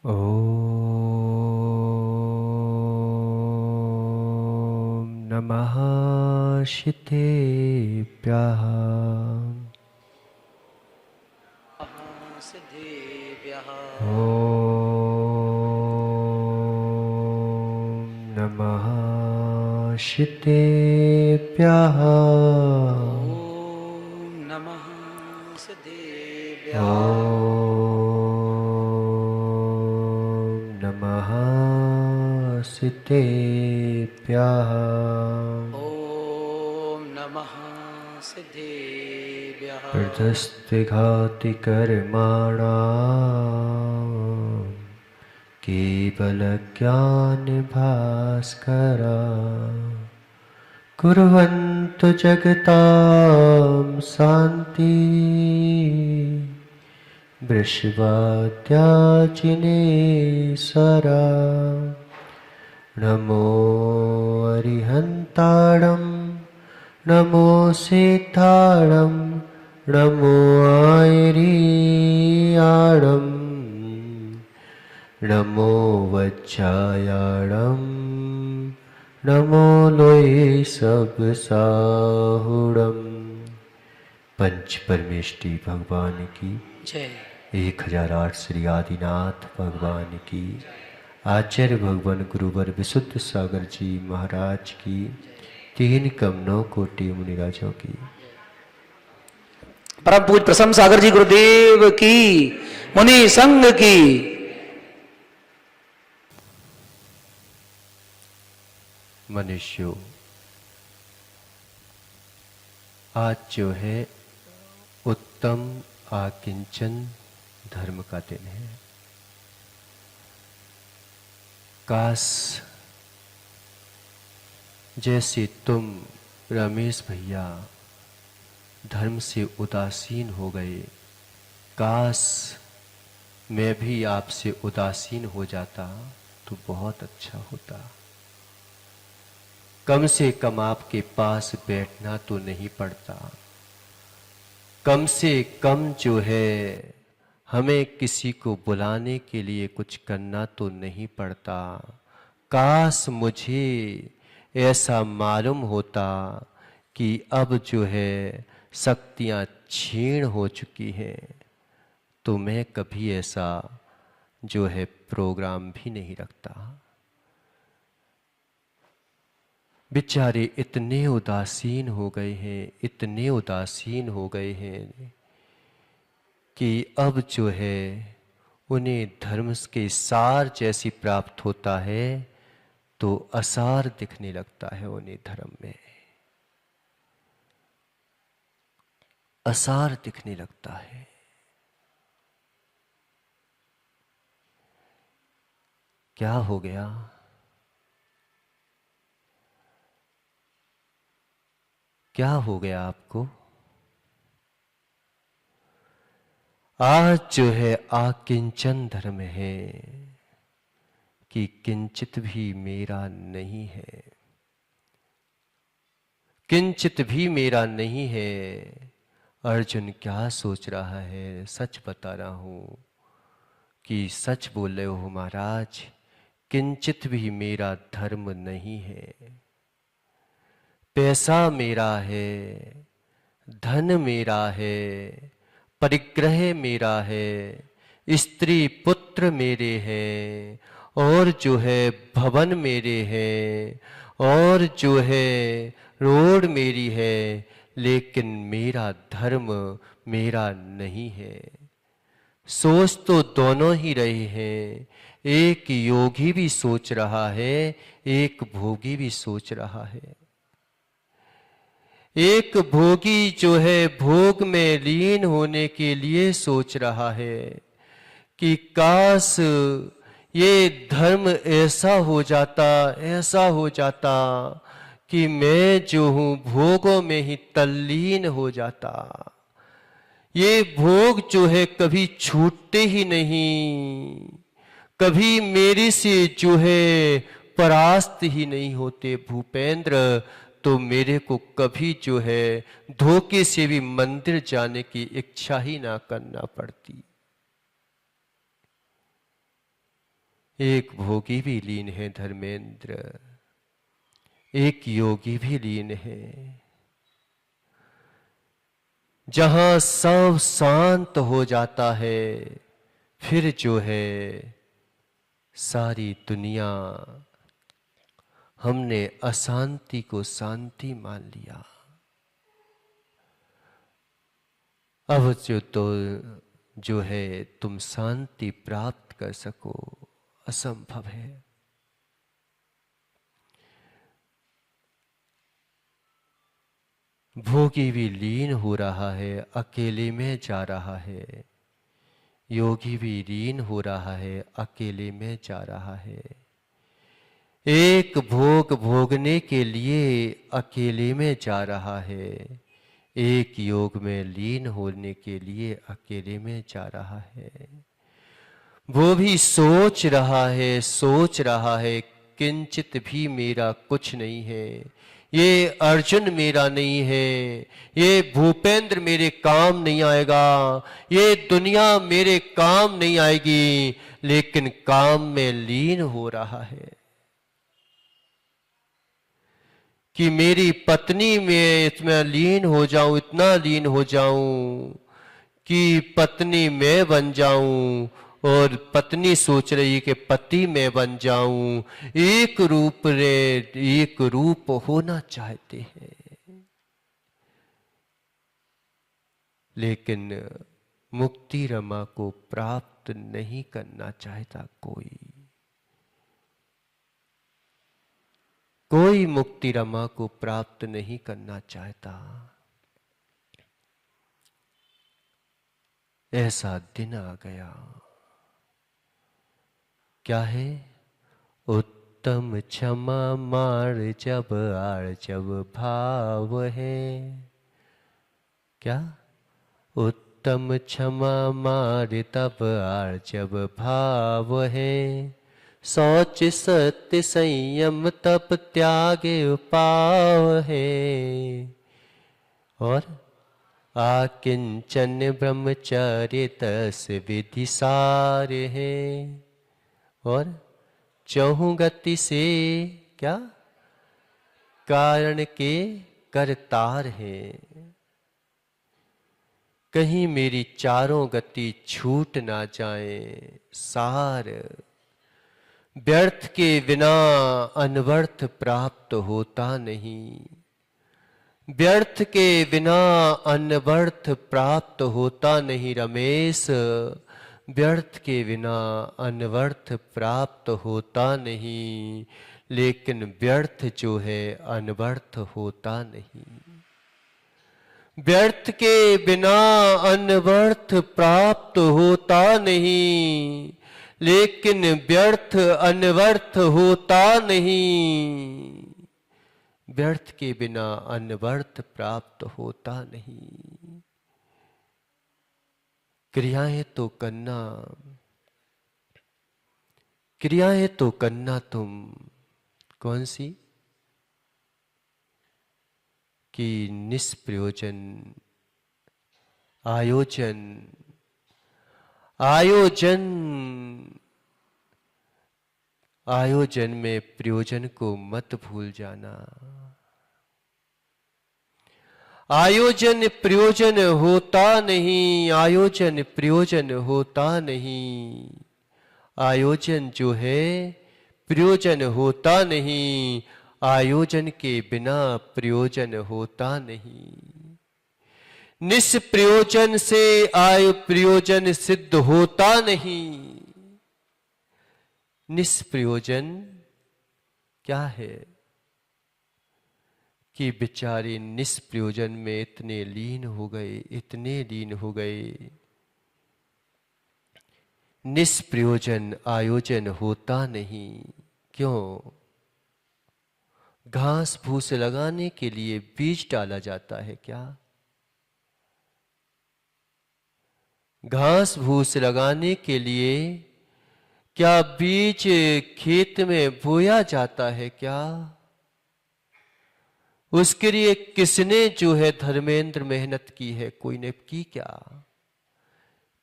ॐ नमः शितेभ्यः। सिद्धेभ्यः ॐ नमः शितेभ्यः। ॐ नमः सिद्धेभ्यः ॐ नमः सिद्धेभ्यः। ॐ नमः सिद्धेभ्यः प्रदस्तिघाति कर्माणां केवलज्ञानभास्करा कुर्वन्तु जगतां शान्ति वृषभाद्याजिनेश्वरा। नमो अरिहन्ताणं नमो सिद्धाणं नमो आयर्याणं नमो वज्रायाणं नमो लोये सब साहुड़म। पंच परमेष्टि भगवान की जय। 1008 श्री आदिनाथ भगवान की, आचार्य भगवान गुरुवर विशुद्ध सागर जी महाराज की, 3 कमनों कोटि मुनिराजों की। परम पूज प्रसन्न सागर जी गुरुदेव की, मुनि संघ की। मनुष्यों, आज जो है उत्तम आकिंचन धर्म का दिन है। काश जैसे तुम रमेश भैया धर्म से उदासीन हो गए, काश मैं भी आपसे उदासीन हो जाता तो बहुत अच्छा होता। कम से कम आपके पास बैठना तो नहीं पड़ता, कम से कम जो है हमें किसी को बुलाने के लिए कुछ करना तो नहीं पड़ता। काश मुझे ऐसा मालूम होता कि अब जो है शक्तियाँ क्षीण हो चुकी हैं, तो मैं कभी ऐसा जो है प्रोग्राम भी नहीं रखता। बेचारे इतने उदासीन हो गए हैं, इतने उदासीन हो गए हैं कि अब जो है उन्हें धर्म के सार जैसी प्राप्त होता है तो असार दिखने लगता है उन्हें धर्म में, असार दिखने लगता है। क्या हो गया? क्या हो गया आपको? आज जो है आकिंचन धर्म है कि किंचित भी मेरा नहीं है, किंचित भी मेरा नहीं है। अर्जुन क्या सोच रहा है? सच बता रहा हूं कि सच बोल रहे हो महाराज, किंचित भी मेरा धर्म नहीं है। पैसा मेरा है, धन मेरा है, परिग्रह मेरा है, स्त्री पुत्र मेरे हैं, और जो है भवन मेरे हैं, और जो है रोड मेरी है, लेकिन मेरा धर्म मेरा नहीं है। सोच तो दोनों ही रहे हैं, एक योगी भी सोच रहा है, एक भोगी भी सोच रहा है। एक भोगी जो है भोग में लीन होने के लिए सोच रहा है कि काश ये धर्म ऐसा हो जाता, ऐसा हो जाता कि मैं जो हूं भोगों में ही तल्लीन हो जाता। ये भोग जो है कभी छूटते ही नहीं, कभी मेरे से जो है परास्त ही नहीं होते भूपेंद्र। तो मेरे को कभी जो है धोखे से भी मंदिर जाने की इच्छा ही ना करना पड़ती। एक भोगी भी लीन है धर्मेंद्र, एक योगी भी लीन है। जहां सब शांत हो जाता है, फिर जो है सारी दुनिया, हमने अशांति को शांति मान लिया। अब जो है तुम शांति प्राप्त कर सको, असंभव है। भोगी भी लीन हो रहा है, अकेले में जा रहा है। योगी भी लीन हो रहा है, अकेले में जा रहा है। एक भोग भोगने के लिए अकेले में जा रहा है, एक योग में लीन होने के लिए अकेले में जा रहा है। वो भी सोच रहा है किंचित भी मेरा कुछ नहीं है, ये अर्जुन मेरा नहीं है, ये भूपेंद्र मेरे काम नहीं आएगा, ये दुनिया मेरे काम नहीं आएगी, लेकिन काम में लीन हो रहा है कि मेरी पत्नी में इसमें लीन हो जाऊं, इतना लीन हो जाऊं कि पत्नी मैं बन जाऊं और पत्नी सोच रही कि पति मैं बन जाऊं। एक रूप होना चाहते हैं, लेकिन मुक्ति रमा को प्राप्त नहीं करना चाहता कोई मुक्ति रमा को प्राप्त नहीं करना चाहता। ऐसा दिन आ गया। क्या है? उत्तम क्षमा मार जब आर्जव भाव है। क्या? उत्तम क्षमा मार तब आर्जव भाव है, शौच सत्य संयम तप त्यागे उपाव है, और आकिंचन ब्रह्मचर्य तस विधि सार है, और चहुं गति से क्या कारण के करतार है। कहीं मेरी चारों गति छूट ना जाए, सार व्यर्थ के बिना अनवर्थ प्राप्त होता नहीं, व्यर्थ के बिना अनवर्थ प्राप्त होता नहीं रमेश, व्यर्थ के बिना अनवर्थ प्राप्त होता नहीं, लेकिन व्यर्थ जो है अनवर्थ होता नहीं। व्यर्थ के बिना अनवर्थ प्राप्त होता नहीं, लेकिन व्यर्थ अनवर्थ होता नहीं। व्यर्थ के बिना अनवर्थ प्राप्त होता नहीं। क्रियाएं तो करना तुम कौन सी? कि निष्प्रयोजन आयोजन में प्रयोजन को मत भूल जाना। आयोजन प्रयोजन होता नहीं, आयोजन प्रयोजन होता नहीं। आयोजन जो है प्रयोजन होता नहीं, आयोजन के बिना प्रयोजन होता नहीं। निष्प्रयोजन से आय प्रयोजन सिद्ध होता नहीं। निष्प्रयोजन क्या है कि बेचारे निष्प्रयोजन में इतने लीन हो गए। निष्प्रयोजन आयोजन होता नहीं। क्यों? घास फूस लगाने के लिए बीज डाला जाता है क्या? घास फूस लगाने के लिए क्या बीज खेत में बोया जाता है क्या? उसके लिए किसने जो है धर्मेंद्र मेहनत की है? कोई ने की क्या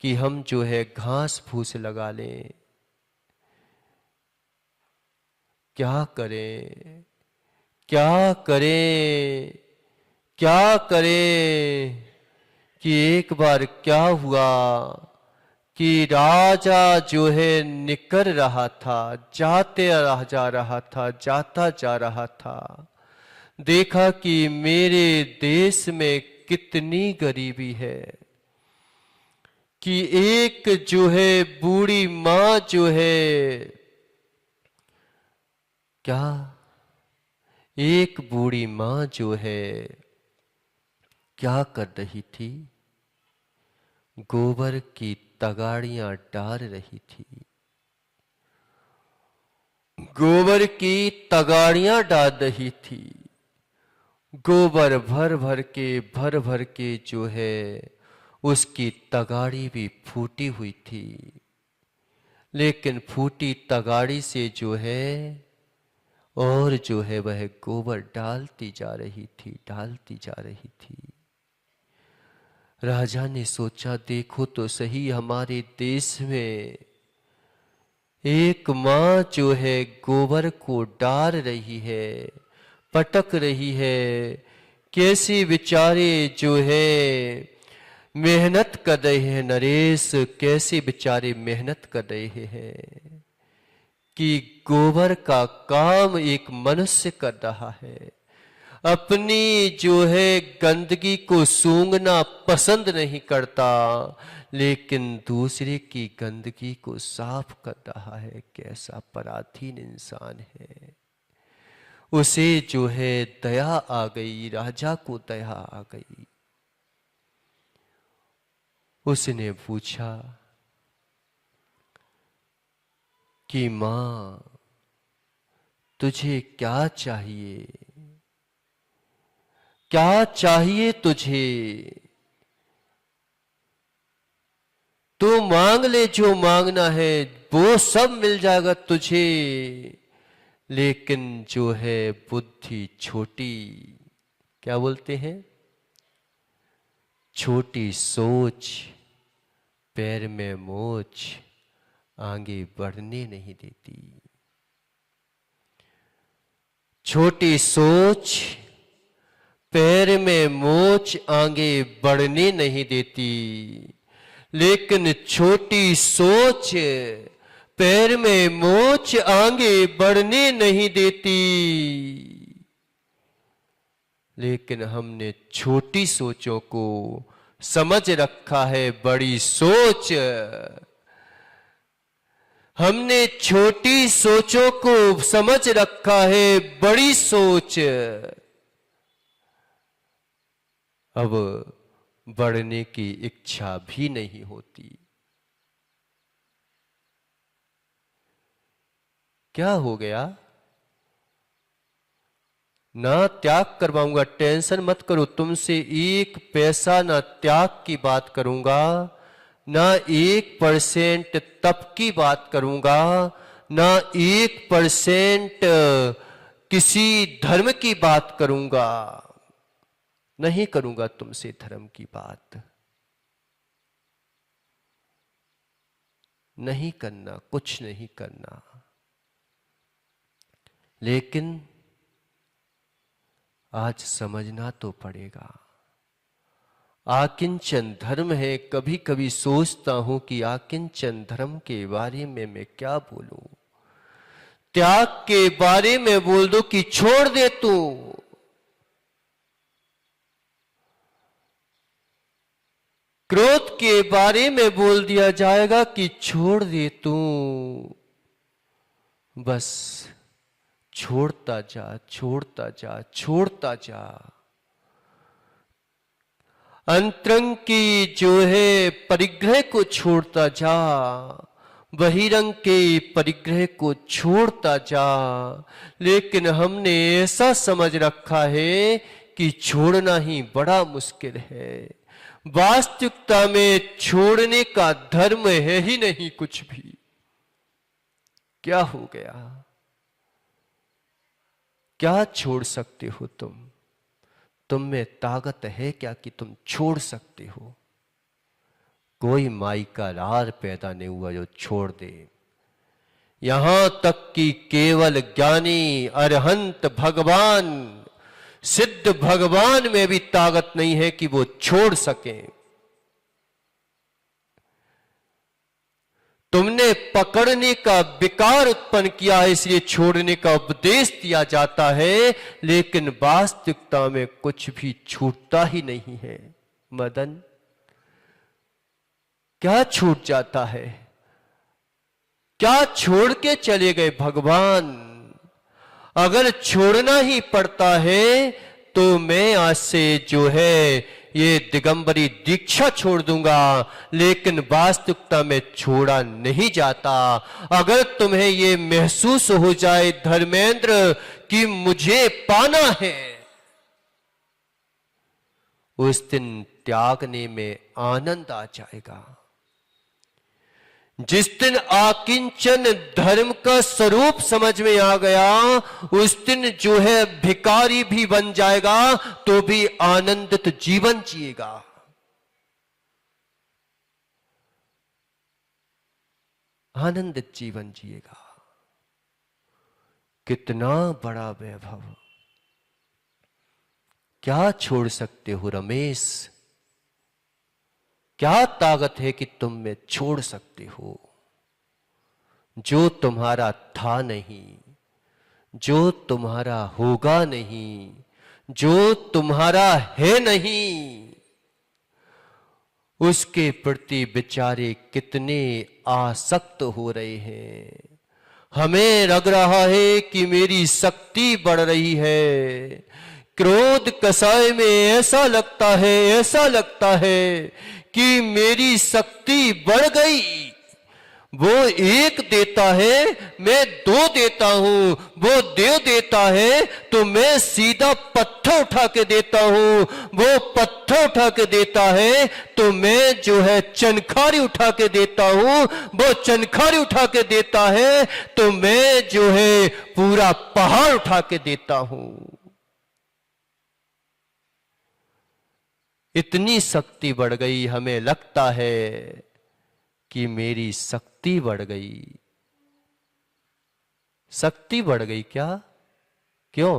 कि हम जो है घास फूस लगा लें? क्या करें, क्या करें, क्या करें। कि एक बार क्या हुआ कि राजा जो है निकल रहा था, जा रहा था, जाता जा रहा था। देखा कि मेरे देश में कितनी गरीबी है, कि एक जो है बूढ़ी माँ जो है, क्या, एक बूढ़ी माँ जो है क्या कर रही थी, गोबर की तगाड़ियां डाल रही थी। गोबर की तगाड़ियां डाल रही थी। गोबर भर भर के जो है उसकी तगाड़ी भी फूटी हुई थी। लेकिन फूटी तगाड़ी से जो है और जो है वह गोबर डालती जा रही थी, डालती जा रही थी। राजा ने सोचा, देखो तो सही, हमारे देश में एक माँ जो है गोबर को डाल रही है, पटक रही है। कैसे बेचारे जो है मेहनत कर रहे हैं नरेश, कैसे बेचारे मेहनत कर रहे हैं कि गोबर का काम एक मनुष्य कर रहा है। अपनी जो है गंदगी को सूंघना पसंद नहीं करता, लेकिन दूसरे की गंदगी को साफ कर रहा है। कैसा पराधीन इंसान है। उसे जो है दया आ गई, राजा को दया आ गई। उसने पूछा कि माँ तुझे क्या चाहिए, क्या चाहिए तुझे, तू मांग ले, जो मांगना है वो सब मिल जाएगा तुझे। लेकिन जो है बुद्धि छोटी, क्या बोलते हैं, छोटी सोच, पैर में मोच, आगे बढ़ने नहीं देती। छोटी सोच, पैर में मोच, आगे बढ़ने नहीं देती। लेकिन छोटी सोच, पैर में मोच, आगे बढ़ने नहीं देती। लेकिन हमने छोटी सोचों को समझ रखा है बड़ी सोच। हमने छोटी सोचों को समझ रखा है बड़ी सोच। अब बढ़ने की इच्छा भी नहीं होती। क्या हो गया, ना त्याग करवाऊंगा, टेंशन मत करो, तुमसे एक पैसा ना त्याग की बात करूंगा, ना 1% तप की बात करूंगा, ना 1% किसी धर्म की बात करूंगा। नहीं करूंगा तुमसे धर्म की बात। नहीं करना, कुछ नहीं करना। लेकिन आज समझना तो पड़ेगा। आकिंचन धर्म है। कभी कभी सोचता हूं कि आकिंचन धर्म के बारे में मैं क्या बोलूं। त्याग के बारे में बोल दो कि छोड़ दे तू। क्रोध के बारे में बोल दिया जाएगा कि छोड़ दे तू। बस छोड़ता जा, छोड़ता जा, छोड़ता जा। अंतरंग की जो है परिग्रह को छोड़ता जा, बहिरंग के परिग्रह को छोड़ता जा। लेकिन हमने ऐसा समझ रखा है कि छोड़ना ही बड़ा मुश्किल है। वास्तविकता में छोड़ने का धर्म है ही नहीं कुछ भी। क्या हो गया, क्या छोड़ सकते हो तुम में ताकत है क्या कि तुम छोड़ सकते हो? कोई माई का लार पैदा नहीं हुआ जो छोड़ दे। यहां तक कि केवल ज्ञानी अरहंत भगवान, सिद्ध भगवान में भी ताकत नहीं है कि वो छोड़ सकें। तुमने पकड़ने का विकार उत्पन्न किया है, इसलिए छोड़ने का उपदेश दिया जाता है, लेकिन वास्तविकता में कुछ भी छूटता ही नहीं है। मदन, क्या छूट जाता है? क्या छोड़ के चले गए भगवान? अगर छोड़ना ही पड़ता है तो मैं आज से जो है ये दिगंबरी दीक्षा छोड़ दूंगा, लेकिन वास्तविकता में छोड़ा नहीं जाता। अगर तुम्हें ये महसूस हो जाए धर्मेंद्र कि मुझे पाना है, उस दिन त्यागने में आनंद आ जाएगा। जिस दिन आकिंचन धर्म का स्वरूप समझ में आ गया, उस दिन जो है भिखारी भी बन जाएगा तो भी आनंदित जीवन जिएगा। आनंदित जीवन जिएगा। कितना बड़ा वैभव! क्या छोड़ सकते हो रमेश? क्या ताकत है कि तुम में छोड़ सकते हो? जो तुम्हारा था नहीं, जो तुम्हारा होगा नहीं, जो तुम्हारा है नहीं, उसके प्रति बेचारे कितने आसक्त हो रहे हैं। हमें लग रहा है कि मेरी शक्ति बढ़ रही है। क्रोध कसाय में ऐसा लगता है कि मेरी शक्ति बढ़ गई। वो एक देता है, मैं दो देता हूं। वो देव देता है तो मैं सीधा पत्थर उठा के देता हूं। वो पत्थर उठा के देता है तो मैं जो है चनखारी उठा के देता हूं। वो चनखारी उठा के देता है तो मैं जो है पूरा पहाड़ उठा के देता हूं। इतनी शक्ति बढ़ गई, हमें लगता है कि मेरी शक्ति बढ़ गई। शक्ति बढ़ गई क्या? क्यों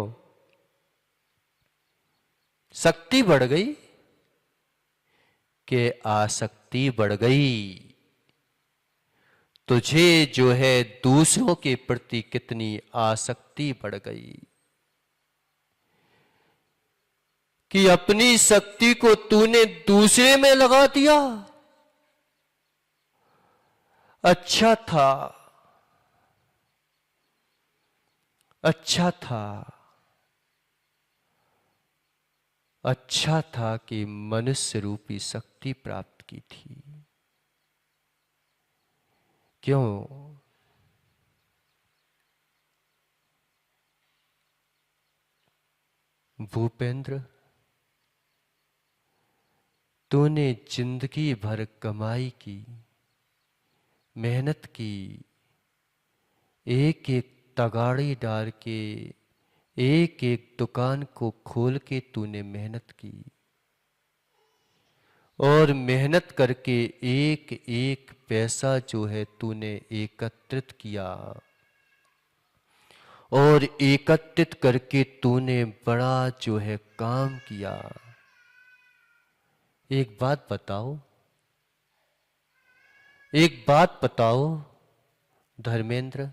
शक्ति बढ़ गई? कि आसक्ति बढ़ गई। तुझे जो है दूसरों के प्रति कितनी आसक्ति बढ़ गई कि अपनी शक्ति को तूने दूसरे में लगा दिया। अच्छा था, अच्छा था, अच्छा था कि मनुष्य रूपी शक्ति प्राप्त की थी। क्यों? भूपेंद्र, तूने जिंदगी भर कमाई की, मेहनत की, एक एक तगाड़ी डाल के, एक एक दुकान को खोल के तूने मेहनत की, और मेहनत करके एक एक पैसा जो है तूने एकत्रित किया, और एकत्रित करके तूने बड़ा जो है काम किया। एक बात बताओ, एक बात बताओ धर्मेंद्र,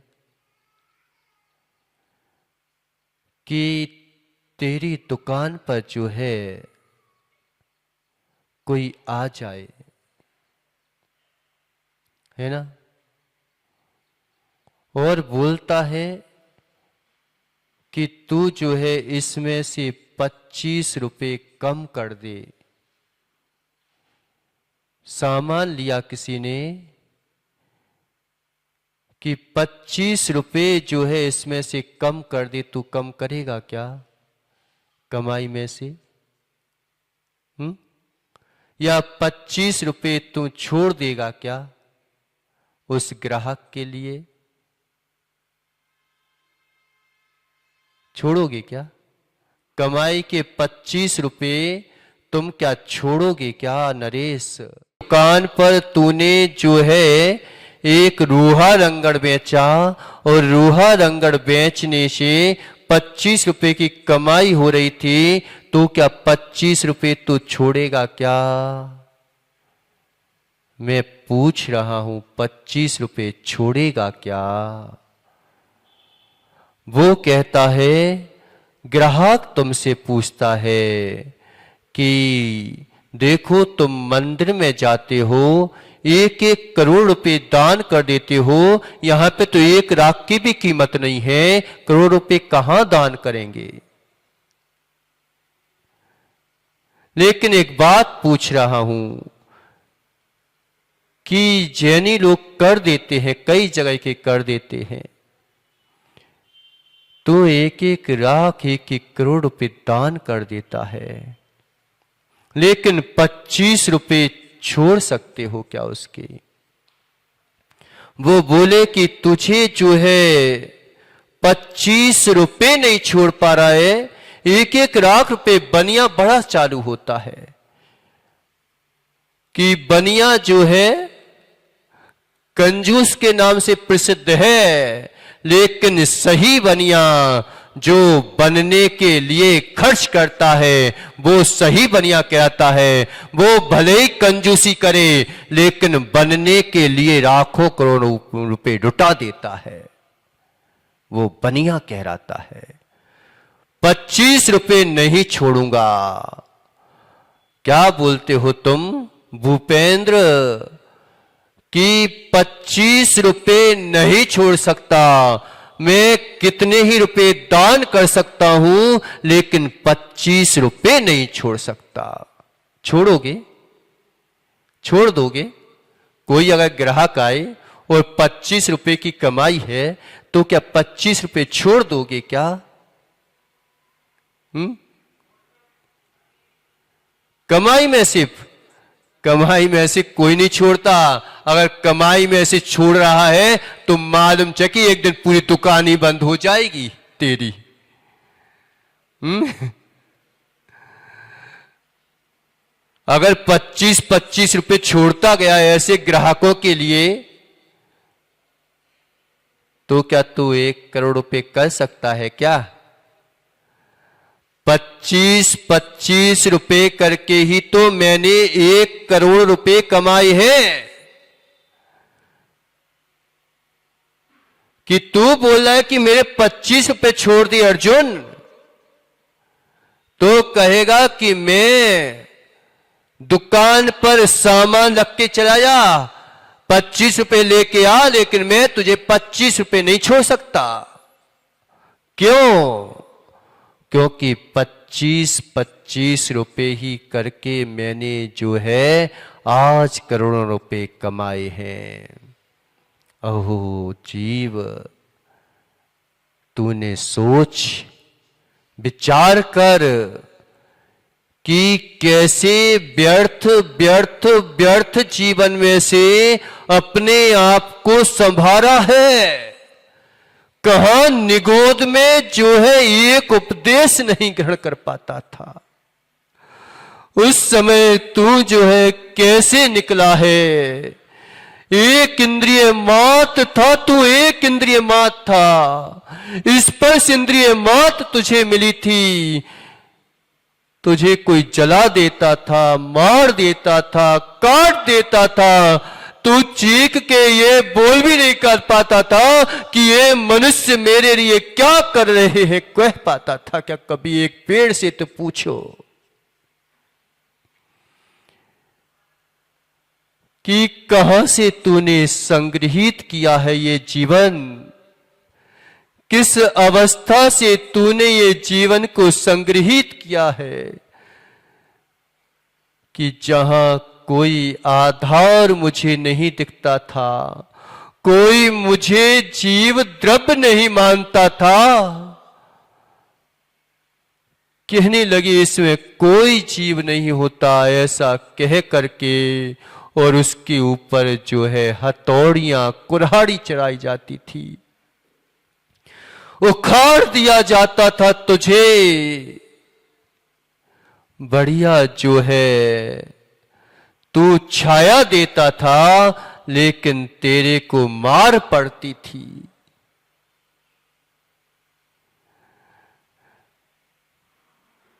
कि तेरी दुकान पर जो है कोई आ जाए, है ना, और बोलता है कि तू जो है इसमें से 25 रुपए कम कर दे। सामान लिया किसी ने कि 25 रुपए जो है इसमें से कम कर दे, तू कम करेगा क्या कमाई में से? या 25 रुपए तू छोड़ देगा क्या उस ग्राहक के लिए? छोड़ोगे क्या? कमाई के 25 रुपए तुम क्या छोड़ोगे क्या नरेश? दुकान पर तूने जो है एक रूहा रंगड़ बेचा और रूहा रंगड़ बेचने से 25 रुपए की कमाई हो रही थी, तो क्या 25 रुपए तो छोड़ेगा क्या? मैं पूछ रहा हूं, 25 रुपए छोड़ेगा क्या? वो कहता है, ग्राहक तुमसे पूछता है कि देखो तुम मंदिर में जाते हो, 1-1 करोड़ रुपए दान कर देते हो, यहां पे तो 1 लाख की भी कीमत नहीं है, करोड़ रुपए कहां दान करेंगे? लेकिन एक बात पूछ रहा हूं कि जैनी लोग कर देते हैं, कई जगह के कर देते हैं, तो 1-1 लाख 1-1 करोड़ रुपए दान कर देता है, लेकिन 25 रुपए छोड़ सकते हो क्या उसके? वो बोले कि तुझे जो है 25 रुपए नहीं छोड़ पा रहा है, 1-1 लाख रुपए बनिया बड़ा चालू होता है कि बनिया जो है कंजूस के नाम से प्रसिद्ध है, लेकिन सही बनिया जो बनने के लिए खर्च करता है वो सही बनिया कहता है। वो भले ही कंजूसी करे लेकिन बनने के लिए लाखों करोड़ों रुपए लुटा देता है, वो बनिया कहलाता है। 25 रुपए नहीं छोड़ूंगा। क्या बोलते हो तुम भूपेंद्र कि 25 रुपए नहीं छोड़ सकता? मैं कितने ही रुपए दान कर सकता हूं लेकिन 25 रुपए नहीं छोड़ सकता। छोड़ोगे? छोड़ दोगे? कोई अगर ग्राहक आए और 25 रुपए की कमाई है तो क्या 25 रुपए छोड़ दोगे क्या? कमाई में से कोई नहीं छोड़ता। अगर कमाई में से छोड़ रहा है तो मालूम चाहिए कि एक दिन पूरी दुकान ही बंद हो जाएगी तेरी। अगर 25-25 रुपए छोड़ता गया ऐसे ग्राहकों के लिए तो क्या तू 1 करोड़ रुपए कर सकता है क्या? 25-25 रुपए करके ही तो मैंने 1 करोड़ रुपए कमाए हैं। कि तू बोल रहा है कि मेरे 25 रुपए छोड़ दिए अर्जुन, तो कहेगा कि मैं दुकान पर सामान रख के चला जा, 25 रुपए लेके आ, लेकिन मैं तुझे 25 रुपए नहीं छोड़ सकता। क्यों? क्योंकि 25-25 रुपए ही करके मैंने जो है आज करोड़ों रुपए कमाए हैं। अहो जीव, तूने सोच विचार कर कि कैसे व्यर्थ व्यर्थ व्यर्थ जीवन में से अपने आप को संभाला है। कहां निगोद में जो है एक उपदेश नहीं ग्रहण कर पाता था। उस समय तू जो है कैसे निकला है। एक इंद्रिय मात था, तू एक इंद्रिय मात था। स्पर्श इंद्रिय मात तुझे मिली थी। तुझे कोई जला देता था, मार देता था, काट देता था, तू चीख के ये बोल भी नहीं कर पाता था कि ये मनुष्य मेरे लिए क्या कर रहे हैं। कह पाता था क्या कभी एक पेड़ से? तो पूछो कि कहां से तूने संग्रहित किया है ये जीवन, किस अवस्था से तूने ये जीवन को संग्रहित किया है कि जहां कोई आधार मुझे नहीं दिखता था, कोई मुझे जीव द्रव्य नहीं मानता था, कहने लगे इसमें कोई जीव नहीं होता, ऐसा कह करके और उसके ऊपर जो है हथौड़ियां कुल्हाड़ी चढ़ाई जाती थी, उखाड़ दिया जाता था तुझे। बढ़िया जो है तू छाया देता था, लेकिन तेरे को मार पड़ती थी।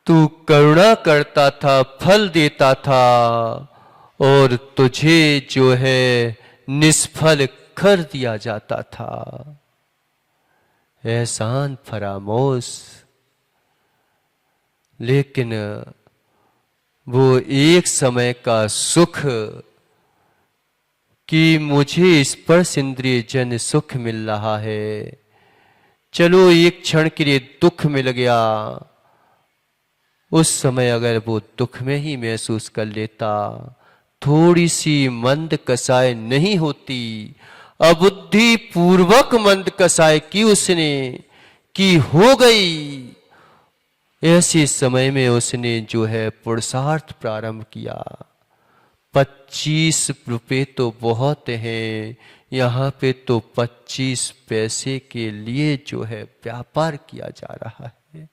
तू करुणा करता था, फल देता था, और तुझे जो है निष्फल कर दिया जाता था। एहसान फरामोश। लेकिन वो एक समय का सुख कि मुझे स्पर्श इंद्रिय जन सुख मिल रहा है, चलो एक क्षण के लिए दुख मिल गया, उस समय अगर वो दुख में ही महसूस कर लेता, थोड़ी सी मंद कसाय नहीं होती, अबुद्धि पूर्वक मंद कसाय की उसने की हो गई। ऐसे समय में उसने जो है पुरुषार्थ प्रारंभ किया। 25 रुपए तो बहुत हैं, यहाँ पे तो 25 पैसे के लिए जो है व्यापार किया जा रहा है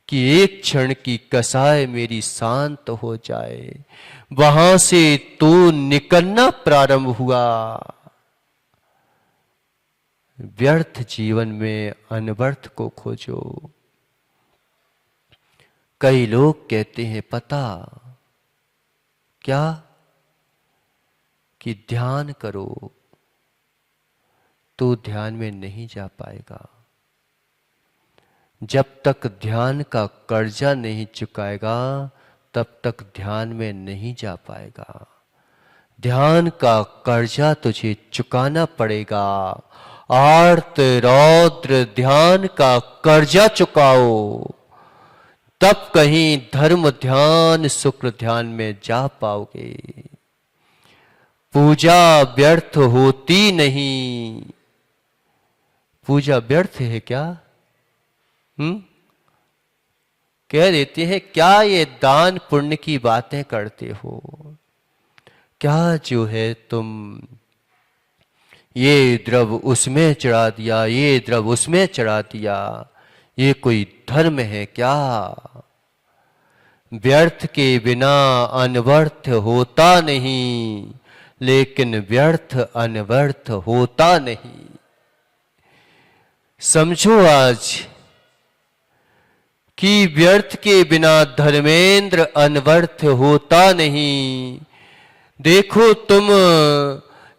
कि एक क्षण की कसाय मेरी शांत हो जाए। वहां से तो निकलना प्रारंभ हुआ। व्यर्थ जीवन में अनवर्थ को खोजो। कई लोग कहते हैं पता क्या कि ध्यान करो, तो ध्यान में नहीं जा पाएगा। जब तक ध्यान का कर्जा नहीं चुकाएगा तब तक ध्यान में नहीं जा पाएगा। ध्यान का कर्जा तुझे चुकाना पड़ेगा। आर्त रौद्र ध्यान का कर्जा चुकाओ, तब कहीं धर्म ध्यान शुक्र ध्यान में जा पाओगे। पूजा व्यर्थ होती नहीं। पूजा व्यर्थ है क्या? कह देते हैं क्या ये दान पुण्य की बातें करते हो? क्या जो है तुम ये द्रव उसमें चढ़ा दिया, ये द्रव उसमें चढ़ा दिया, ये कोई धर्म है क्या? व्यर्थ के बिना अनवर्थ होता नहीं, लेकिन व्यर्थ अनवर्थ होता नहीं। समझो आज कि व्यर्थ के बिना धर्मेंद्र अनवर्थ होता नहीं। देखो तुम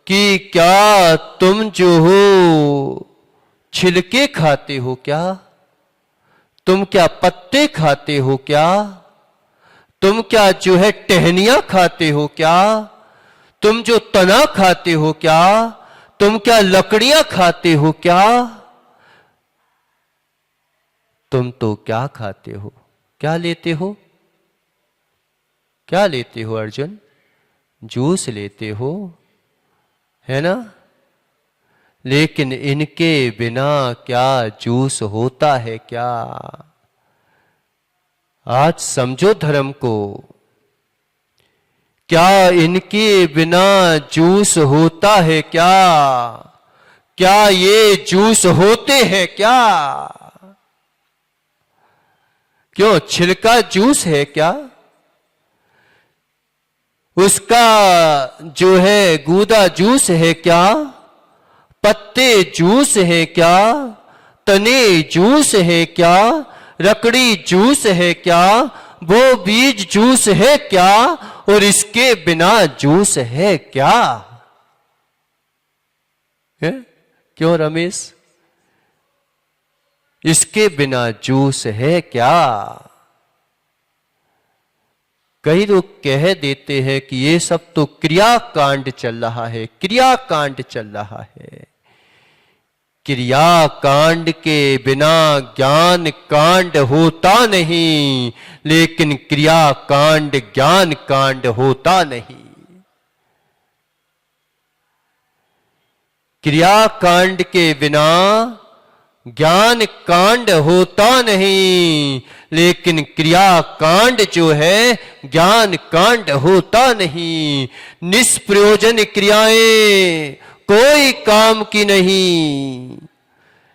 कि क्या तुम जो हो छिलके खाते हो क्या? तुम क्या पत्ते खाते हो क्या? तुम क्या जो है टहनियां खाते हो क्या? तुम जो तना खाते हो क्या? तुम क्या लकड़ियां खाते हो क्या? तुम तो क्या खाते हो? क्या लेते हो? क्या लेते हो अर्जुन? जूस लेते हो, है ना? लेकिन इनके बिना क्या जूस होता है क्या? आज समझो धर्म को। क्या इनके बिना जूस होता है क्या? क्या ये जूस होते हैं क्या? क्यों? छिलका जूस है क्या? उसका जो है गूदा जूस है क्या? पत्ते जूस है क्या? तने जूस है क्या? लकड़ी जूस है क्या? वो बीज जूस है क्या? और इसके बिना जूस है क्या? है? क्यों रमेश? इसके बिना जूस है क्या? कई लोग कह देते हैं कि ये सब तो क्रियाकांड चल रहा है, क्रियाकांड चल रहा है। क्रियाकांड के बिना ज्ञान कांड होता नहीं, लेकिन क्रियाकांड ज्ञान कांड होता नहीं। क्रियाकांड के बिना ज्ञान कांड होता नहीं, लेकिन क्रिया कांड जो है ज्ञान कांड होता नहीं। निष्प्रयोजन क्रियाएं कोई काम की नहीं,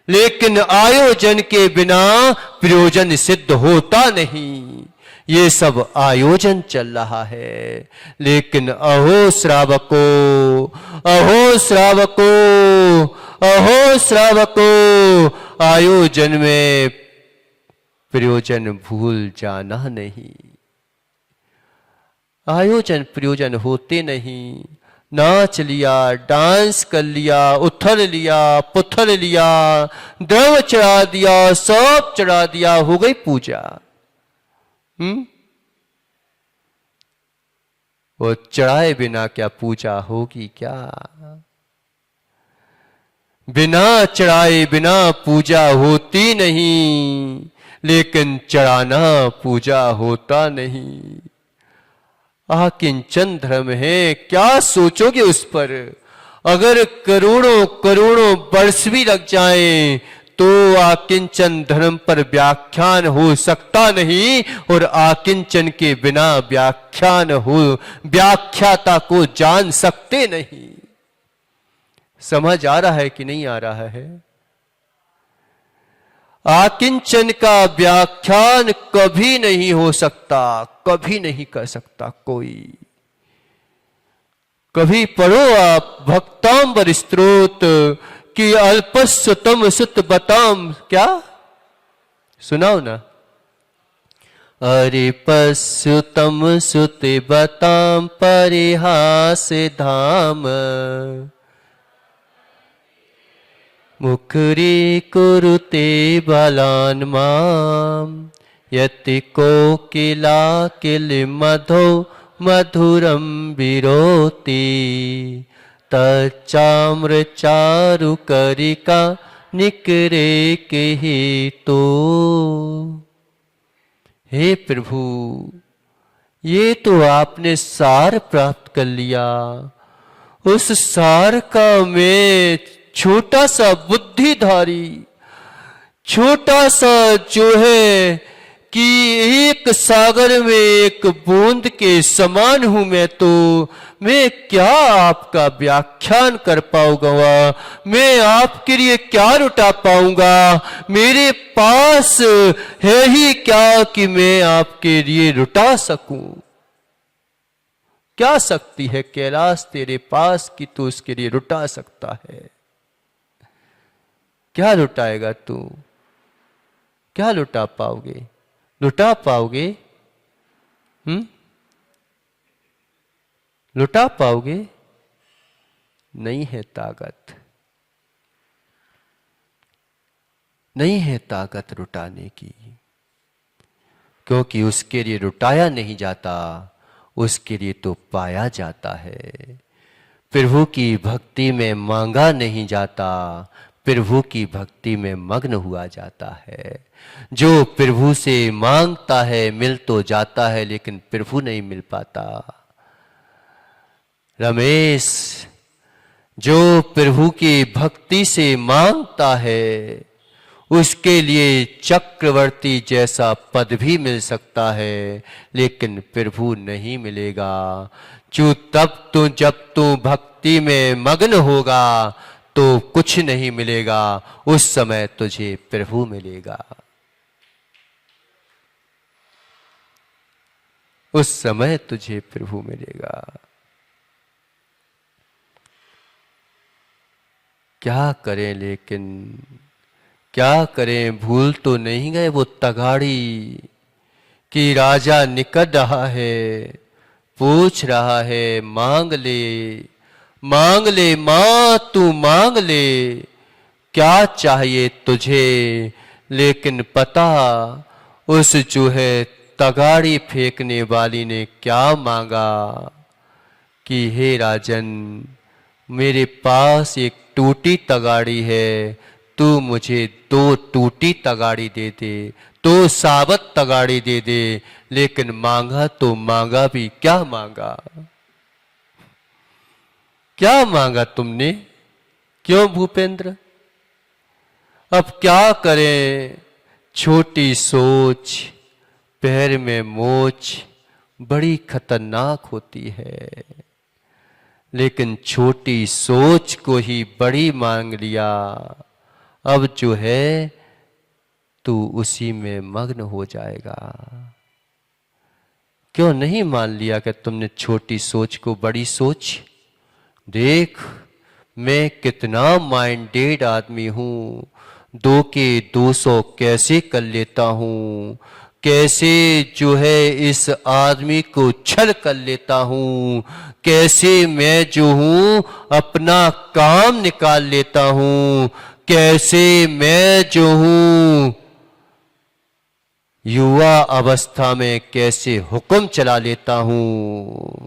लेकिन आयोजन के बिना प्रयोजन सिद्ध होता नहीं। ये सब आयोजन चल रहा है। लेकिन अहो श्रावकों, अहो श्रावकों, अहो श्रावकों, आयोजन में प्रयोजन भूल जाना नहीं। आयोजन प्रयोजन होते नहीं। नाच लिया, डांस कर लिया, उथल लिया, पुथल लिया, द्रव चढ़ा दिया, सब चढ़ा दिया, हो गई पूजा। वो चढ़ाए बिना क्या पूजा होगी क्या? बिना चढ़ाए बिना पूजा होती नहीं, लेकिन चढ़ाना पूजा होता नहीं। आकिंचन धर्म है, क्या सोचोगे उस पर? अगर करोड़ों करोड़ों वर्ष भी लग जाएं तो आकिंचन धर्म पर व्याख्यान हो सकता नहीं, और आकिंचन के बिना व्याख्यान हो, व्याख्याता को जान सकते नहीं। समझ आ रहा है कि नहीं आ रहा है? आकिंचन का व्याख्यान कभी नहीं हो सकता, कभी नहीं कर सकता कोई। कभी पढ़ो आप भक्तांबर स्तोत्र कि अल्पस्वतम सुत बताम, क्या सुनाओ ना? अरे पस्युतम सुत बताम परिहास धाम, मुखरी कुरुते बालान माम, यति कोकिला किल मधो मधुरम विरोति, तच्चाम्र चारु करिका निकरे के हेतु। हे प्रभु, ये तो आपने सार प्राप्त कर लिया। उस सार का मैं छोटा सा बुद्धिधारी, छोटा सा जो है कि एक सागर में एक बूंद के समान हूं मैं क्या आपका व्याख्यान कर पाऊंगा? मैं आपके लिए क्या रुटा पाऊंगा? मेरे पास है ही क्या कि मैं आपके लिए रुटा सकूं? क्या शक्ति है कैलाश तेरे पास कि तू उसके लिए रुटा सकता है? क्या लुटाएगा तू? क्या लुटा पाओगे? लुटा पाओगे? लुटा पाओगे? नहीं है ताकत, नहीं है ताकत लुटाने की, क्योंकि उसके लिए लुटाया नहीं जाता, उसके लिए तो पाया जाता है। प्रभु की भक्ति में मांगा नहीं जाता, प्रभु की भक्ति में मग्न हुआ जाता है। जो प्रभु से मांगता है मिल तो जाता है, लेकिन प्रभु नहीं मिल पाता। रमेश, जो प्रभु की भक्ति से मांगता है उसके लिए चक्रवर्ती जैसा पद भी मिल सकता है, लेकिन प्रभु नहीं मिलेगा। जब तू भक्ति में मग्न होगा तो कुछ नहीं मिलेगा, उस समय तुझे प्रभु मिलेगा, उस समय तुझे प्रभु मिलेगा। क्या करें, लेकिन क्या करें? भूल तो नहीं गए वो तगाड़ी कि राजा निकट रहा है, पूछ रहा है मांग ले, मांग ले मां तू मांग ले, क्या चाहिए तुझे? लेकिन पता उस जो है तगाड़ी फेंकने वाली ने क्या मांगा कि हे राजन, मेरे पास एक टूटी तगाड़ी है, तू मुझे 2 टूटी तगाड़ी दे दे, 2 साबत तगाड़ी दे दे। लेकिन मांगा तो मांगा भी क्या मांगा? क्या मांगा तुमने? क्यों भूपेंद्र? अब क्या करें? छोटी सोच, पैर में मोच बड़ी खतरनाक होती है, लेकिन छोटी सोच को ही बड़ी मांग लिया। अब जो है तू उसी में मग्न हो जाएगा। क्यों नहीं मान लिया कि तुमने छोटी सोच को बड़ी सोच? देख, मैं कितना माइंडेड आदमी हूं, 2 के 200 कैसे कर लेता हूं, कैसे जो है इस आदमी को छल कर लेता हूं, कैसे मैं जो हूं अपना काम निकाल लेता हूं, कैसे मैं जो हूं युवा अवस्था में कैसे हुक्म चला लेता हूं।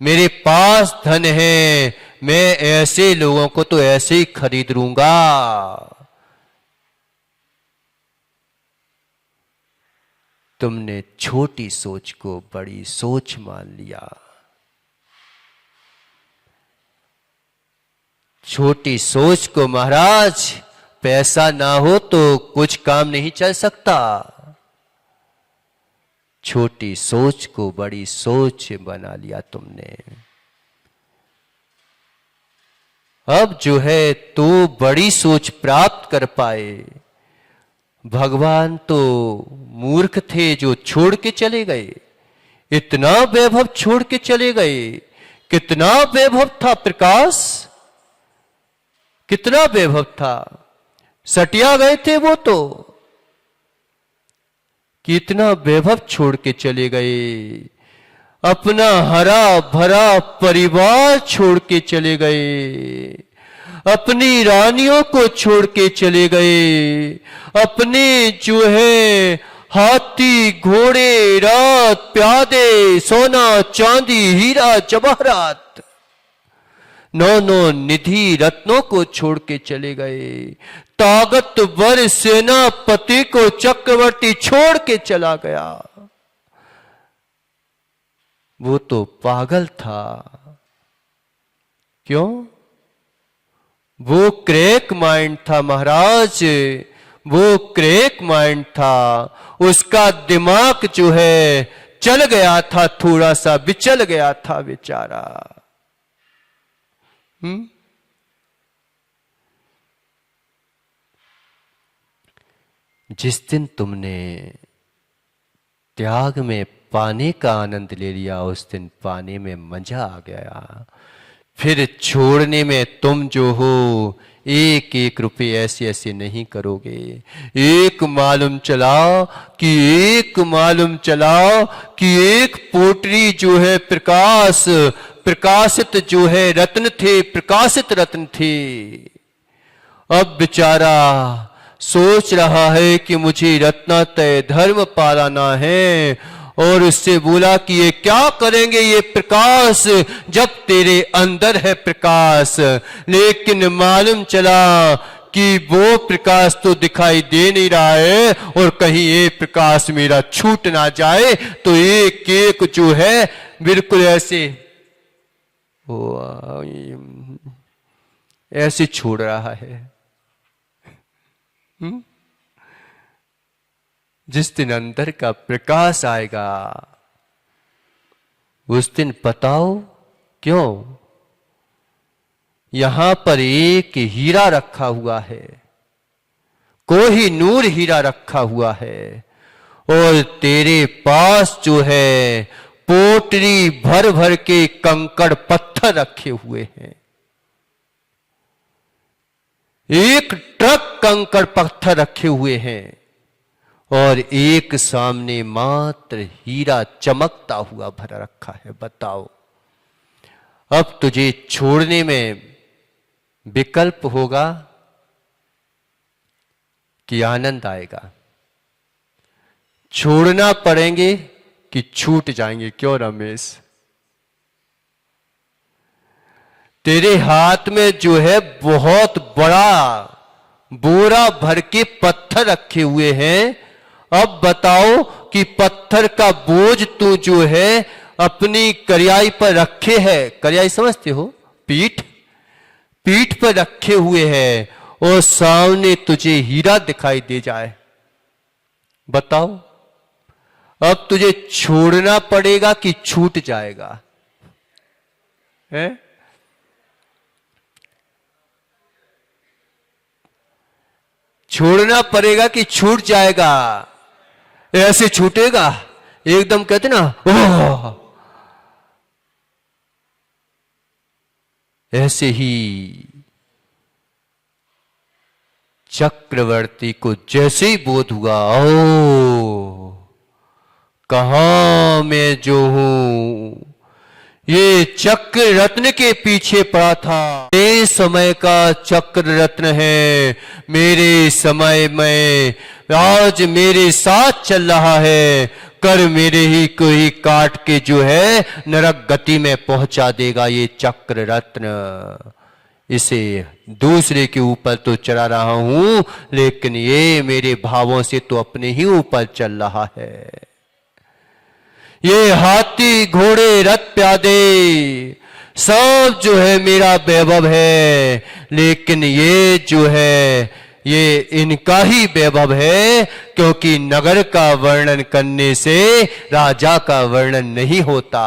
मेरे पास धन है, मैं ऐसे लोगों को तो ऐसे ही खरीद लूंगा। तुमने छोटी सोच को बड़ी सोच मान लिया। छोटी सोच को महाराज, पैसा ना हो तो कुछ काम नहीं चल सकता। छोटी सोच को बड़ी सोच बना लिया तुमने। अब जो है तो बड़ी सोच प्राप्त कर पाए। भगवान तो मूर्ख थे जो छोड़ के चले गए, इतना वैभव छोड़ के चले गए। कितना वैभव था प्रकाश, कितना वैभव था। सटिया गए थे वो तो, कितना वैभव छोड़ के चले गए। अपना हरा भरा परिवार छोड़ के चले गए, अपनी रानियों को छोड़ के चले गए, अपने जो है हाथी घोड़े रात प्यादे सोना चांदी हीरा जवाहरात 9 निधि रत्नों को छोड़ के चले गए। ताकतवर सेनापति को चक्रवर्ती छोड़ के चला गया। वो तो पागल था। क्यों? वो क्रैक माइंड था महाराज, वो क्रैक माइंड था। उसका दिमाग जो है चल गया था, थोड़ा सा विचल गया था बेचारा। जिस दिन तुमने त्याग में पाने का आनंद ले लिया, उस दिन पाने में मजा आ गया। फिर छोड़ने में तुम जो हो 1-1 रुपए ऐसे ऐसे नहीं करोगे। एक मालूम चलाओ कि एक पोटरी जो है प्रकाशित जो है रत्न थे, प्रकाशित रत्न थे। अब बेचारा सोच रहा है कि मुझे रत्नातय धर्म पालाना है, और उससे बोला कि ये क्या करेंगे ये प्रकाश, जब तेरे अंदर है प्रकाश। लेकिन मालूम चला कि वो प्रकाश तो दिखाई दे नहीं रहा है, और कहीं ये प्रकाश मेरा छूट ना जाए, तो एक एक जो है बिल्कुल ऐसे छोड़ रहा है। जिस दिन अंदर का प्रकाश आएगा, उस दिन बताओ क्यों यहां पर एक हीरा रखा हुआ है, कोहिनूर हीरा रखा हुआ है, और तेरे पास जो है पोटली भर भर के कंकड़ पत्थर रखे हुए हैं। एक ट्रक कंकड़ पत्थर रखे हुए हैं, और एक सामने मात्र हीरा चमकता हुआ भरा रखा है। बताओ, अब तुझे छोड़ने में विकल्प होगा कि आनंद आएगा? छोड़ना पड़ेंगे कि छूट जाएंगे? क्यों रमेश? तेरे हाथ में जो है बहुत बड़ा बोरा भर के पत्थर रखे हुए हैं। अब बताओ कि पत्थर का बोझ तू जो है अपनी करियाई पर रखे है। करियाई समझते हो? पीठ पर रखे हुए हैं, और सामने तुझे हीरा दिखाई दे जाए। बताओ, अब तुझे छोड़ना पड़ेगा कि छूट जाएगा? है? छोड़ना पड़ेगा कि छूट जाएगा? ऐसे छूटेगा? एकदम कहते ना ओह, ऐसे ही चक्रवर्ती को जैसे ही बोध हुआ, ओ कहां मैं जो हूं, ये चक्र रत्न के पीछे पड़ा था, ये समय का चक्र रत्न है, मेरे समय में आज मेरे साथ चल रहा है, कर मेरे ही को ही काट के जो है नरक गति में पहुंचा देगा ये चक्र रत्न। इसे दूसरे के ऊपर तो चला रहा हूं, लेकिन ये मेरे भावों से तो अपने ही ऊपर चल रहा है। ये हाथी घोड़े रथ प्यादे सब जो है मेरा वैभव है, लेकिन ये जो है ये इनका ही वैभव है, क्योंकि नगर का वर्णन करने से राजा का वर्णन नहीं होता।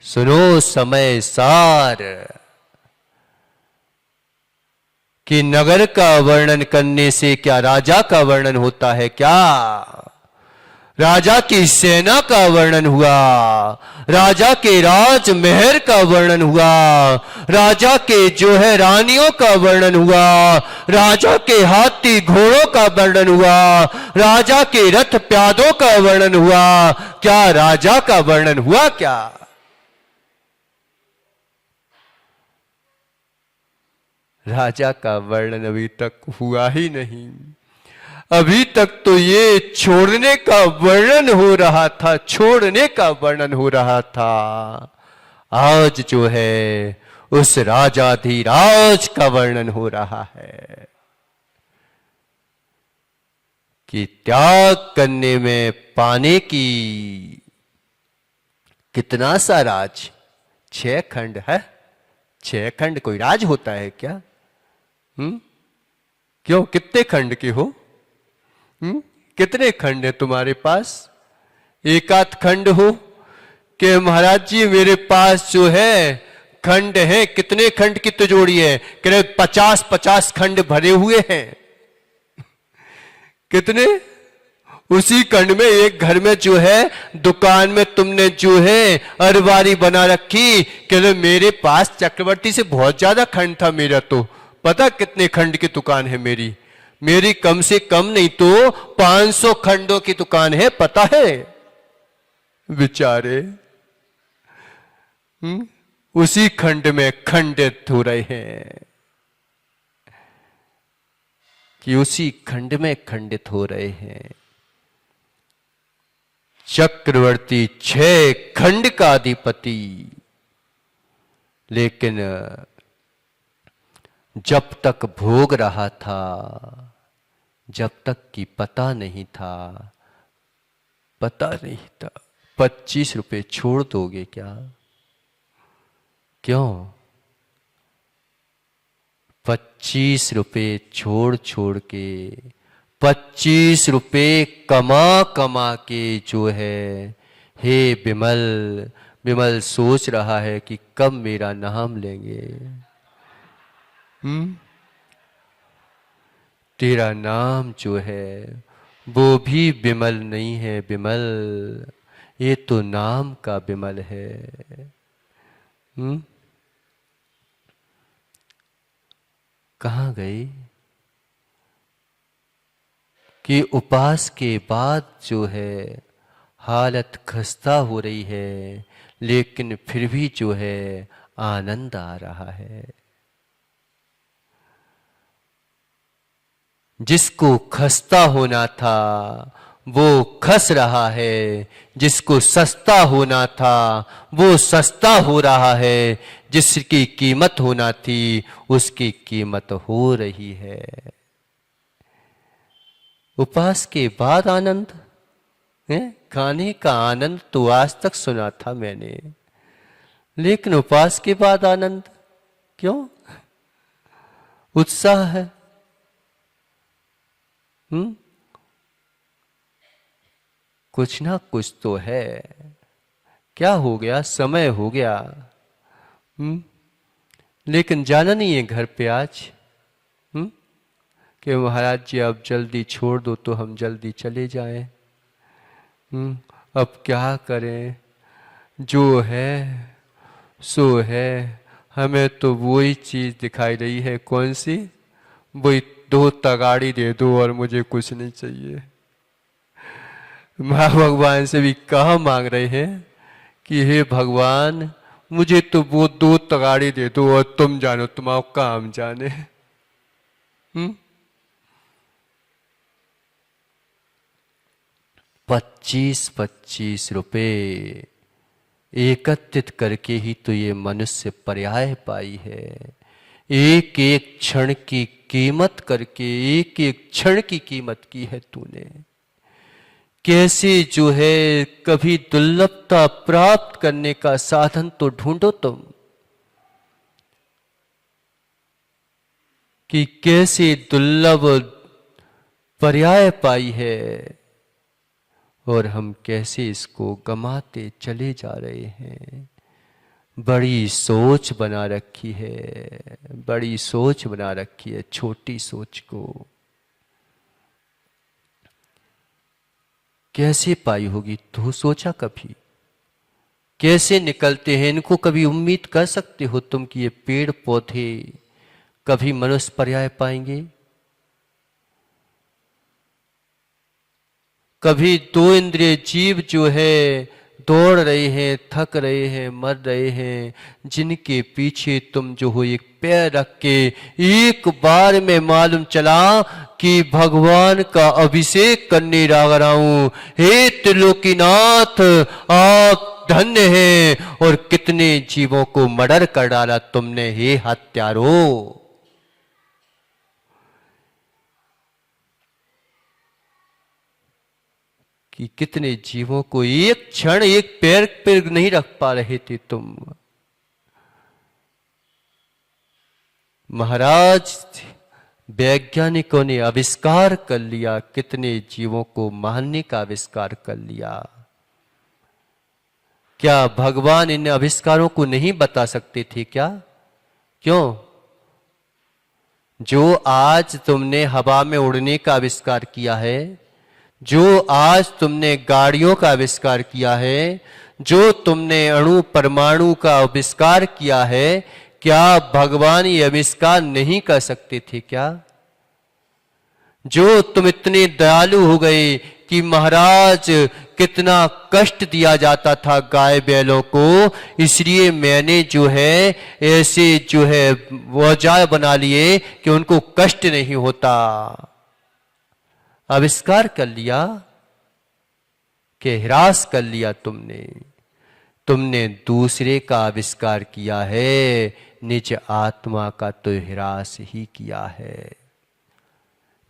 सुनो समय सार कि नगर का वर्णन करने से क्या राजा का वर्णन होता है क्या? राजा की सेना का वर्णन हुआ, राजा के राजमहल का वर्णन हुआ, राजा के जो है रानियों का वर्णन हुआ, राजा के हाथी घोड़ों का वर्णन हुआ, राजा के रथ प्यादों का वर्णन हुआ। क्या राजा का वर्णन हुआ क्या? राजा का वर्णन अभी तक हुआ ही नहीं। अभी तक तो ये छोड़ने का वर्णन हो रहा था, छोड़ने का वर्णन हो रहा था। आज जो है उस राजाधिराज का वर्णन हो रहा है कि त्याग करने में पाने की कितना सा राज, 6 खंड है। 6 खंड कोई राज होता है क्या? क्यों, कितने खंड के हो? कितने खंड है तुम्हारे पास? एक आध खंड हो कि महाराज जी मेरे पास जो है खंड है, कितने खंड की तिजोरी है? कह रहे 50-50 खंड भरे हुए हैं। कितने? उसी खंड में एक घर में जो है दुकान में तुमने जो है अरबारी बना रखी। कह रहे मेरे पास चक्रवर्ती से बहुत ज्यादा खंड था मेरा, तो पता कितने खंड की दुकान है मेरी? मेरी कम से कम नहीं तो 500 खंडों की दुकान है, पता है? बेचारे उसी खंड में खंडित हो रहे हैं कि उसी खंड में खंडित हो रहे हैं। चक्रवर्ती 6 खंड का अधिपति, लेकिन जब तक भोग रहा था, जब तक कि पता नहीं था, पता नहीं था 25 रुपए छोड़ दोगे क्या? क्यों? 25 रुपए छोड़ छोड़ के, 25 रुपए कमा कमा के जो है, हे बिमल, बिमल सोच रहा है कि कब मेरा नाम लेंगे। तेरा नाम जो है वो भी बिमल नहीं है बिमल, ये तो नाम का बिमल है। कहाँ गई कि उपास के बाद जो है हालत खस्ता हो रही है, लेकिन फिर भी जो है आनंद आ रहा है। जिसको खस्ता होना था वो खस रहा है, जिसको सस्ता होना था वो सस्ता हो रहा है, जिसकी कीमत होना थी उसकी कीमत हो रही है। उपवास के बाद आनंद है? खाने का आनंद तो आज तक सुना था मैंने, लेकिन उपवास के बाद आनंद क्यों? उत्साह है। कुछ ना कुछ तो है। क्या हो गया? समय हो गया। लेकिन जाना नहीं है घर पे आज कि महाराज जी अब जल्दी छोड़ दो तो हम जल्दी चले जाएं। अब क्या करें, जो है सो है। हमें तो वही चीज दिखाई रही है, कौन सी? वही 2 तगाड़ी दे दो और मुझे कुछ नहीं चाहिए। माँ भगवान से भी कहा मांग रहे हैं कि हे भगवान, मुझे तो वो 2 तगाड़ी दे दो और तुम जानो, तुम्हारा काम जाने। 25-25 रुपए एकत्रित करके ही तो ये मनुष्य पर्याय पाई है। एक एक क्षण की कीमत करके, एक एक क्षण की कीमत की है तूने। कैसे जो है कभी दुर्लभता प्राप्त करने का साधन तो ढूंढो तुम, कि कैसे दुर्लभ पर्याय पाई है और हम कैसे इसको गमाते चले जा रहे हैं। बड़ी सोच बना रखी है, बड़ी सोच बना रखी है, छोटी सोच को। कैसे पाई होगी तो सोचा कभी? कैसे निकलते हैं इनको कभी उम्मीद कर सकते हो तुम कि ये पेड़ पौधे कभी मनुष्य पर्याय पाएंगे? कभी 2 इंद्रिय जीव जो है दौड़ रहे हैं, थक रहे हैं, मर रहे हैं, जिनके पीछे तुम जो हो एक पैर रख के एक बार में मालूम चला कि भगवान का अभिषेक करने लग रहा हूं। हे त्रिलोकीनाथ, आप धन्य हैं। और कितने जीवों को मर्डर कर डाला तुमने, हे हत्यारो। कि कितने जीवों को एक क्षण एक पैर पर नहीं रख पा रहे थे तुम। महाराज, वैज्ञानिकों ने आविष्कार कर लिया, कितने जीवों को मारने का आविष्कार कर लिया। क्या भगवान इन आविष्कारों को नहीं बता सकते थे क्या? क्यों? जो आज तुमने हवा में उड़ने का आविष्कार किया है, जो आज तुमने गाड़ियों का आविष्कार किया है, जो तुमने अणु परमाणु का आविष्कार किया है, क्या भगवान ये आविष्कार नहीं कर सकते थे क्या? जो तुम इतने दयालु हो गए कि महाराज कितना कष्ट दिया जाता था गाय बैलों को, इसलिए मैंने जो है ऐसे जो है औजार बना लिए कि उनको कष्ट नहीं होता। आविष्कार कर लिया कि ह्रास कर लिया तुमने। तुमने दूसरे का आविष्कार किया है, निज आत्मा का तो ह्रास ही किया है।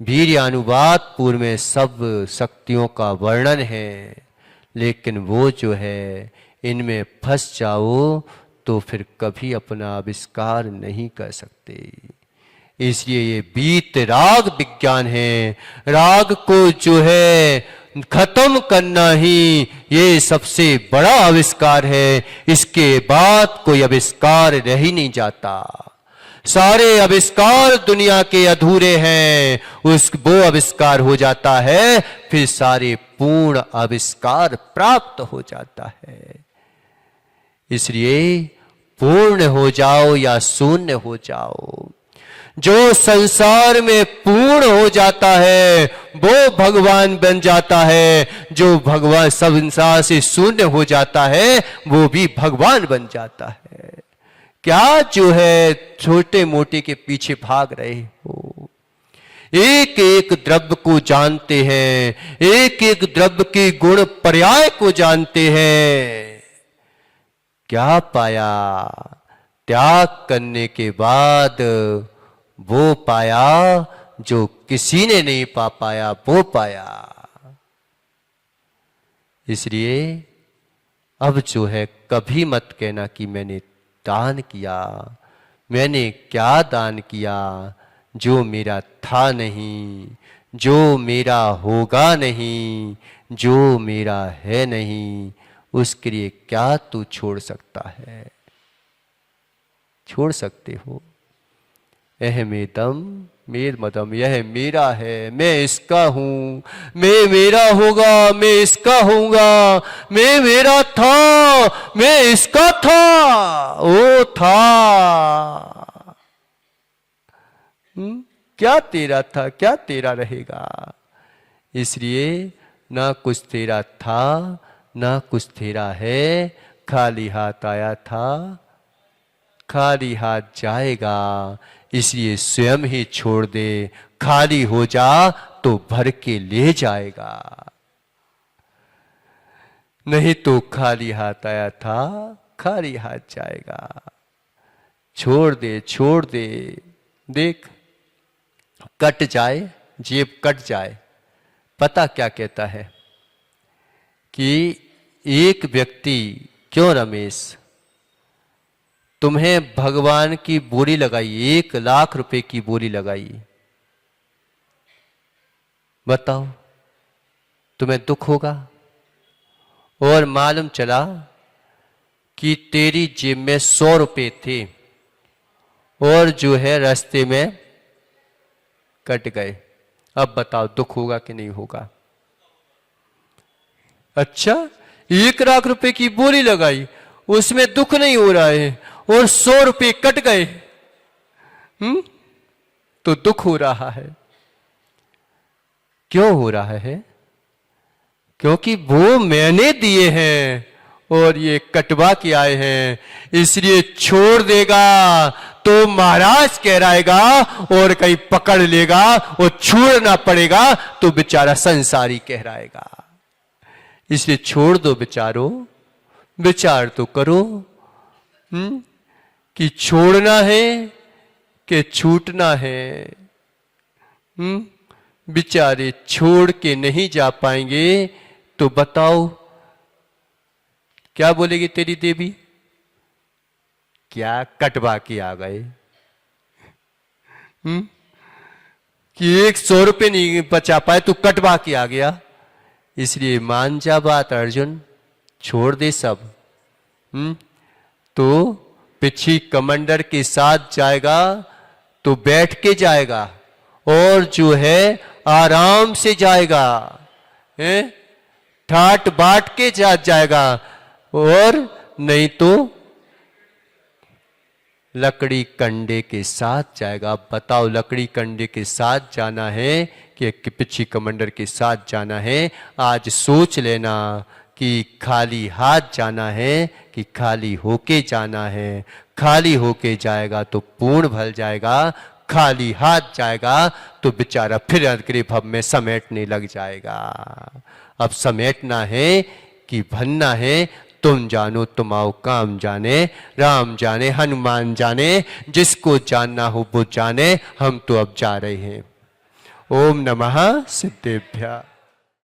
वीर्यानुवाद पूर्व में सब शक्तियों का वर्णन है, लेकिन वो जो है इनमें फंस जाओ तो फिर कभी अपना आविष्कार नहीं कर सकते। इसलिए ये बीत राग विज्ञान है। राग को जो है खत्म करना ही ये सबसे बड़ा आविष्कार है। इसके बाद कोई आविष्कार रह ही नहीं जाता। सारे आविष्कार दुनिया के अधूरे हैं, वो आविष्कार हो जाता है, फिर सारे पूर्ण आविष्कार प्राप्त हो जाता है। इसलिए पूर्ण हो जाओ या शून्य हो जाओ, जो संसार में पूर्ण हो जाता है वो भगवान बन जाता है। जो भगवान संसार से शून्य हो जाता है वो भी भगवान बन जाता है। क्या जो है छोटे मोटे के पीछे भाग रहे हो? एक एक द्रव्य को जानते हैं, एक एक द्रव्य के गुण पर्याय को जानते हैं। क्या पाया? त्याग करने के बाद वो पाया जो किसी ने नहीं पा पाया, वो पाया। इसलिए अब जो है कभी मत कहना कि मैंने दान किया। मैंने क्या दान किया? जो मेरा था नहीं, जो मेरा होगा नहीं, जो मेरा है नहीं, उसके लिए क्या तू छोड़ सकता है? छोड़ सकते हो? अहमेदम मेर मतम, यह मेरा है, मैं इसका हूं, मैं मेरा होगा, मैं इसका होऊंगा, मैं मेरा था, मैं इसका था, ओ था। क्या तेरा था, क्या तेरा रहेगा। इसलिए ना कुछ तेरा था, ना कुछ तेरा है। खाली हाथ आया था, खाली हाथ जाएगा। इसलिए स्वयं ही छोड़ दे, खाली हो जा तो भर के ले जाएगा। नहीं तो खाली हाथ आया था, खाली हाथ जाएगा। छोड़ दे, छोड़ दे। देख, कट जाए, जेब कट जाए, पता क्या कहता है कि एक व्यक्ति, क्यों रमेश, तुम्हें भगवान की बोली लगाई, 1,00,000 रुपए की बोली लगाई, बताओ तुम्हें दुख होगा? और मालूम चला कि तेरी जेब में 100 रुपए थे और जो है रास्ते में कट गए। अब बताओ दुख होगा कि नहीं होगा? अच्छा, 1,00,000 रुपए की बोली लगाई, उसमें दुख नहीं हो रहा है और 100 रुपए कट गए, तो दुख हो रहा है। क्यों हो रहा है? क्योंकि वो मैंने दिए हैं और ये कटवा के आए हैं। इसलिए छोड़ देगा तो महाराज कहराएगा और कहीं पकड़ लेगा और छोड़ना पड़ेगा तो बेचारा संसारी कहराएगा। इसलिए छोड़ दो बेचारो, विचार तो करो कि छोड़ना है कि छूटना है। बेचारे छोड़ के नहीं जा पाएंगे तो बताओ क्या बोलेगी तेरी देवी? क्या कटवा के आ गए कि 100 रुपये नहीं बचा पाए तो कटवा के आ गया। इसलिए मान जा बात अर्जुन, छोड़ दे सब। तो पिछी कमांडर के साथ जाएगा तो बैठ के जाएगा और जो है आराम से जाएगा, ठाट बाट के जाएगा, और नहीं तो लकड़ी कंडे के साथ जाएगा। अब बताओ लकड़ी कंडे के साथ जाना है कि पिछी कमांडर के साथ जाना है? आज सोच लेना कि खाली हाथ जाना है कि खाली होके जाना है। खाली होके जाएगा तो पूर्ण भल जाएगा, खाली हाथ जाएगा तो बेचारा फिर अगले भव में समेटने लग जाएगा। अब समेटना है कि भरना है, तुम जानो तुम आओ काम जाने, राम जाने हनुमान जाने, जिसको जानना हो वो जाने। हम तो अब जा रहे हैं। ओम नमः सिद्धेभ्यः।